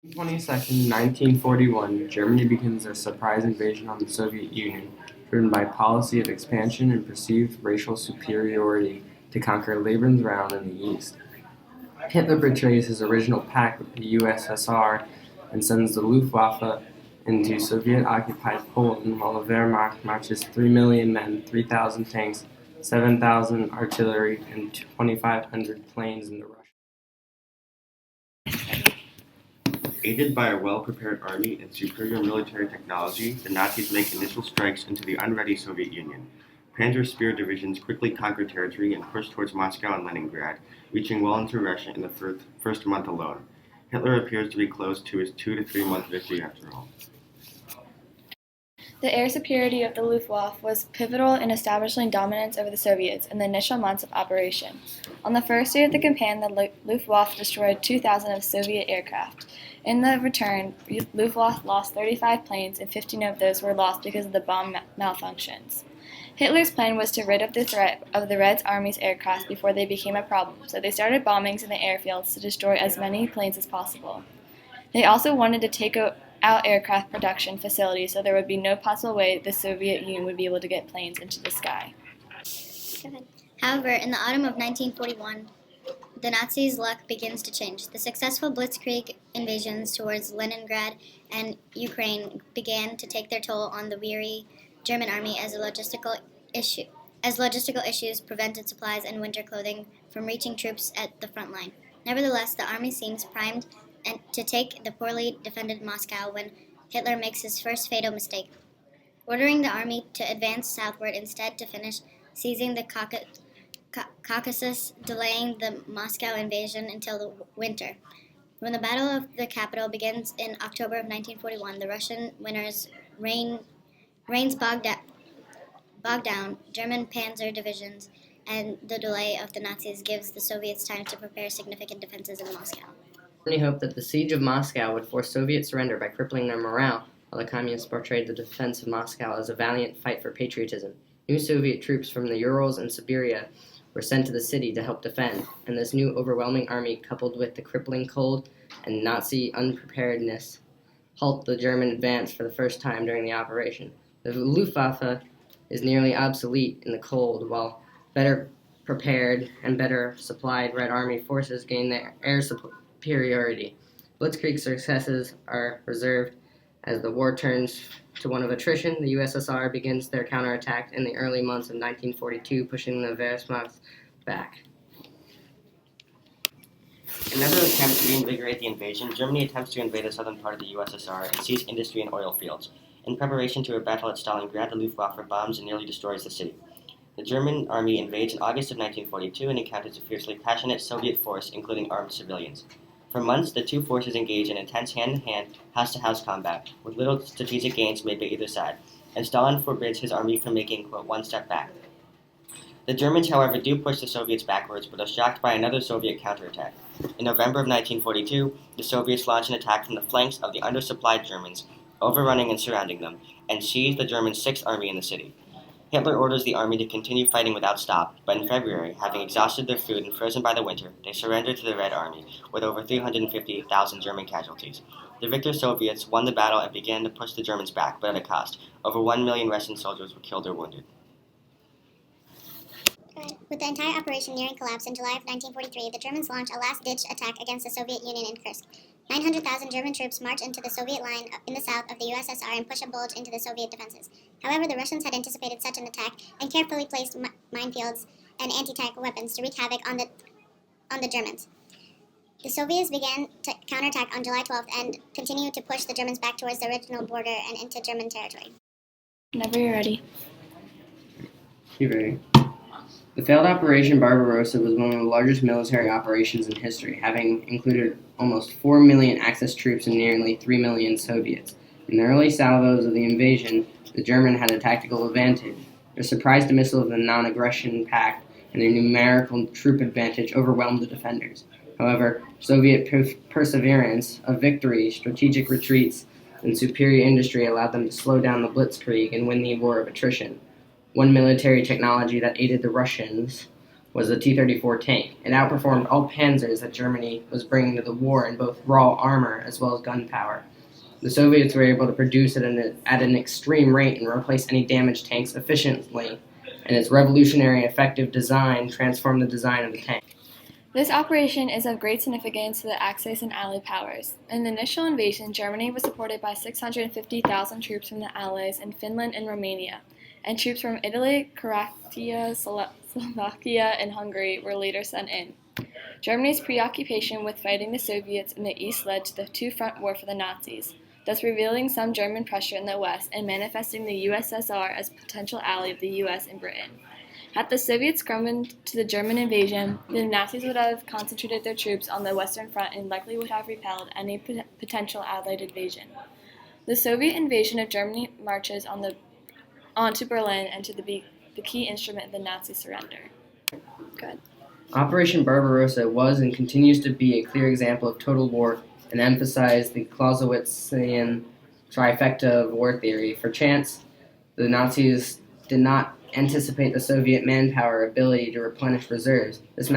On 22nd, 1941, Germany begins a surprise invasion on the Soviet Union, driven by policy of expansion and perceived racial superiority to conquer Lebensraum in the east. Hitler betrays his original pact with the USSR and sends the Luftwaffe into Soviet-occupied Poland, while the Wehrmacht marches 3 million men, 3,000 tanks, 7,000 artillery, and 2,500 planes into Russia. Aided by a well-prepared army and superior military technology, the Nazis make initial strikes into the unready Soviet Union. Panzer Spear divisions quickly conquer territory and push towards Moscow and Leningrad, reaching well into Russia in the first month alone. Hitler appears to be close to his 2 to 3 month victory after all. The air superiority of the Luftwaffe was pivotal in establishing dominance over the Soviets in the initial months of operation. On the first day of the campaign, the Luftwaffe destroyed 2,000 of Soviet aircraft. In the return, Luftwaffe lost 35 planes, and 15 of those were lost because of the bomb malfunctions. Hitler's plan was to rid of the threat of the Red Army's aircraft before they became a problem, so they started bombings in the airfields to destroy as many planes as possible. They also wanted to take out aircraft production facilities, so there would be no possible way the Soviet Union would be able to get planes into the sky. However, in the autumn of 1941, the Nazis' luck begins to change. The successful blitzkrieg invasions towards Leningrad and Ukraine began to take their toll on the weary German army as logistical issues prevented supplies and winter clothing from reaching troops at the front line. Nevertheless, the army seems primed to take the poorly defended Moscow when Hitler makes his first fatal mistake, ordering the army to advance southward instead to finish seizing the Caucasus, delaying the Moscow invasion until the winter. When the Battle of the Capital begins in October of 1941, the Russian winners reigns bogged down German panzer divisions, and the delay of the Nazis gives the Soviets time to prepare significant defenses in Moscow. Germany hoped that the siege of Moscow would force Soviet surrender by crippling their morale, while the Communists portrayed the defense of Moscow as a valiant fight for patriotism. New Soviet troops from the Urals and Siberia were sent to the city to help defend, and this new overwhelming army, coupled with the crippling cold and Nazi unpreparedness, halt the German advance for the first time during the operation. The Luftwaffe is nearly obsolete in the cold, while better prepared and better supplied Red Army forces gain their air superiority. Blitzkrieg successes are reserved as the war turns to one of attrition. The USSR begins their counterattack in the early months of 1942, pushing the Wehrmacht back. In another attempt to reinvigorate the invasion, Germany attempts to invade the southern part of the USSR and seize industry and oil fields. In preparation to a battle at Stalingrad, the Luftwaffe bombs and nearly destroys the city. The German army invades in August of 1942 and encounters a fiercely passionate Soviet force, including armed civilians. For months, the two forces engage in intense hand-to-hand, house-to-house combat, with little strategic gains made by either side, and Stalin forbids his army from making, quote, one step back. The Germans, however, do push the Soviets backwards, but are shocked by another Soviet counterattack. In November of 1942, the Soviets launch an attack from the flanks of the undersupplied Germans, overrunning and surrounding them, and seize the German Sixth Army in the city. Hitler orders the army to continue fighting without stop, but in February, having exhausted their food and frozen by the winter, they surrendered to the Red Army, with over 350,000 German casualties. The victor Soviets won the battle and began to push the Germans back, but at a cost. Over 1 million Russian soldiers were killed or wounded. With the entire operation nearing collapse in July of 1943, the Germans launch a last-ditch attack against the Soviet Union in Kursk. 900,000 German troops march into the Soviet line in the south of the USSR and push a bulge into the Soviet defenses. However, the Russians had anticipated such an attack and carefully placed minefields and anti-tank weapons to wreak havoc on the Germans. The Soviets began to counterattack on July 12th and continued to push the Germans back towards the original border and into German territory. Whenever you're ready. You ready? The failed Operation Barbarossa was one of the largest military operations in history, having included almost 4 million Axis troops and nearly 3 million Soviets. In the early salvos of the invasion, the Germans had a tactical advantage. Their surprise dismissal of the non-aggression pact and their numerical troop advantage overwhelmed the defenders. However, Soviet perseverance of victory, strategic retreats, and superior industry allowed them to slow down the blitzkrieg and win the war of attrition. One military technology that aided the Russians was the T-34 tank. It outperformed all panzers that Germany was bringing to the war in both raw armor as well as gunpowder. The Soviets were able to produce it at an extreme rate and replace any damaged tanks efficiently, and its revolutionary effective design transformed the design of the tank. This operation is of great significance to the Axis and Allied powers. In the initial invasion, Germany was supported by 650,000 troops from the Allies in Finland and Romania, and troops from Italy, Croatia, Slovakia, and Hungary were later sent in. Germany's preoccupation with fighting the Soviets in the East led to the two-front war for the Nazis, thus revealing some German pressure in the West and manifesting the USSR as a potential ally of the US and Britain. Had the Soviets succumbed to the German invasion, the Nazis would have concentrated their troops on the Western Front and likely would have repelled any potential Allied invasion. The Soviet invasion of Germany marches onto Berlin and to the key instrument of the Nazi surrender. Good. Operation Barbarossa was and continues to be a clear example of total war and emphasized the Clausewitzian trifecta of war theory. For chance, the Nazis did not anticipate the Soviet manpower ability to replenish reserves. This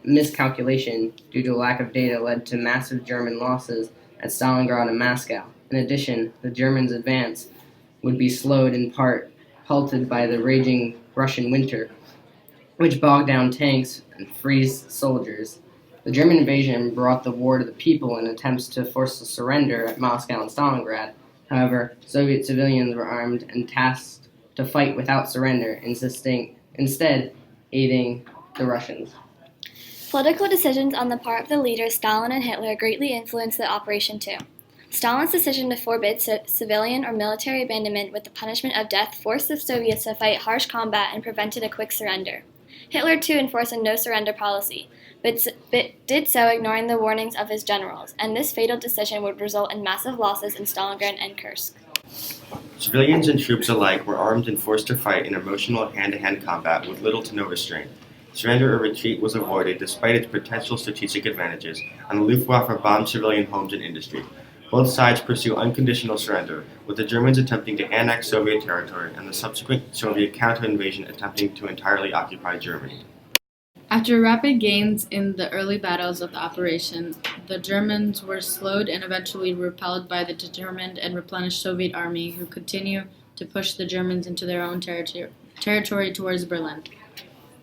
miscalculation, due to lack of data, led to massive German losses at Stalingrad and Moscow. In addition, the Germans' advance would be slowed in part, halted by the raging Russian winter, which bogged down tanks and froze soldiers. The German invasion brought the war to the people in attempts to force a surrender at Moscow and Stalingrad. However, Soviet civilians were armed and tasked to fight without surrender, instead aiding the Russians. Political decisions on the part of the leaders Stalin and Hitler greatly influenced the operation too. Stalin's decision to forbid civilian or military abandonment with the punishment of death forced the Soviets to fight harsh combat and prevented a quick surrender. Hitler too enforced a no-surrender policy, but did so ignoring the warnings of his generals, and this fatal decision would result in massive losses in Stalingrad and Kursk. Civilians and troops alike were armed and forced to fight in emotional hand-to-hand combat with little to no restraint. Surrender or retreat was avoided despite its potential strategic advantages, and the Luftwaffe bombed civilian homes and industry. Both sides pursue unconditional surrender, with the Germans attempting to annex Soviet territory and the subsequent Soviet counter-invasion attempting to entirely occupy Germany. After rapid gains in the early battles of the operation, the Germans were slowed and eventually repelled by the determined and replenished Soviet army, who continued to push the Germans into their own territory towards Berlin.